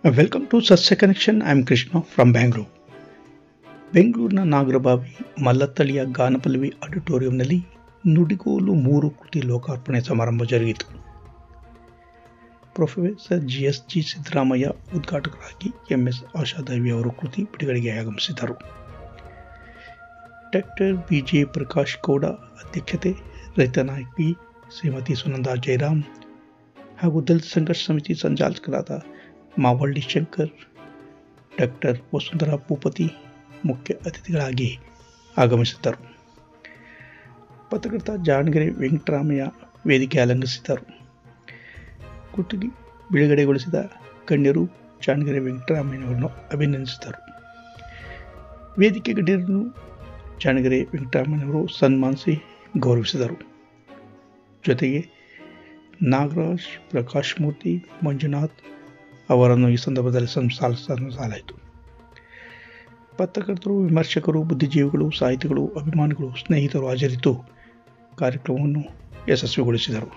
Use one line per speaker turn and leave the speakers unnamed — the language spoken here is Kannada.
ವೆಲ್ಕಮ್ ಟು ಸಸ್ಯ connection. I am Krishna from Bangalore. ಬೆಂಗಳೂರಿನ ನಾಗರಬಾವಿ ಮಲ್ಲತ್ತಳಿಯ ಗಾನಪಲ್ಲವಿ ಆಡಿಟೋರಿಯಂನಲ್ಲಿ ನುಡಿಗೋಲು 3 ಕೃತಿ ಲೋಕಾರ್ಪಣೆ ಸಮಾರಂಭ ಜರುಗಿತು. ಪ್ರೊಫೆಸರ್ GSG ಸಿದ್ದರಾಮಯ್ಯ ಉದ್ಘಾಟಕರಾಗಿ MS ಆಶಾದೇವಿ ಅವರು ಕೃತಿ ಬಿಡುಗಡೆಗೆ ಆಗಮಿಸಿದರು. ಡಾಕ್ಟರ್ BJ ಪ್ರಕಾಶ್ ಗೌಡ ಅಧ್ಯಕ್ಷತೆ, ರೈತ ನಾಯಕಿ ಶ್ರೀಮತಿ ಸುನಂದಾ ಜಯರಾಮ್ ಹಾಗೂ ದಲಿತ ಸಂಘರ್ಷ ಸಮಿತಿ ಸಂಚಾಲಕರಾದ ಮಾವಳ್ಳಿ ಶಂಕರ್, ಡಾಕ್ಟರ್ ವಸುಂಧರಾ ಭೂಪತಿ ಮುಖ್ಯ ಅತಿಥಿಗಳಾಗಿ ಆಗಮಿಸಿದ್ದರು. ಪತ್ರಕರ್ತ ಜಾಣಗೆರೆ ವೆಂಕಟರಾಮಯ್ಯ ವೇದಿಕೆ ಅಲಂಕರಿಸಿದ್ದರು. ಕೃತಿ ಬಿಡುಗಡೆಗೊಳಿಸಿದ ಗಣ್ಯರು ಜಾಣಗೆರೆ ವೆಂಕಟರಾಮಯ್ಯನವರನ್ನು ಅಭಿನಂದಿಸಿದರು. ವೇದಿಕೆ ಗಣ್ಯರನ್ನು ಜಾಣಗೆರೆ ವೆಂಕಟರಾಮಯ್ಯನವರು ಸನ್ಮಾನಿಸಿ ಗೌರವಿಸಿದರು. ಜೊತೆಗೆ ನಾಗರಾಜ್, ಪ್ರಕಾಶ್ ಮೂರ್ತಿ, ಮಂಜುನಾಥ್ ಅವರನ್ನು ಈ ಸಂದರ್ಭದಲ್ಲಿ ಸಂಸಾರಿಸಲಾಯಿತು. ಪತ್ರಕರ್ತರು, ವಿಮರ್ಶಕರು, ಬುದ್ಧಿಜೀವಿಗಳು, ಸಾಹಿತಿಗಳು, ಅಭಿಮಾನಿಗಳು, ಸ್ನೇಹಿತರು ಹಾಜರಿದ್ದು ಕಾರ್ಯಕ್ರಮವನ್ನು ಯಶಸ್ವಿಗೊಳಿಸಿದರು.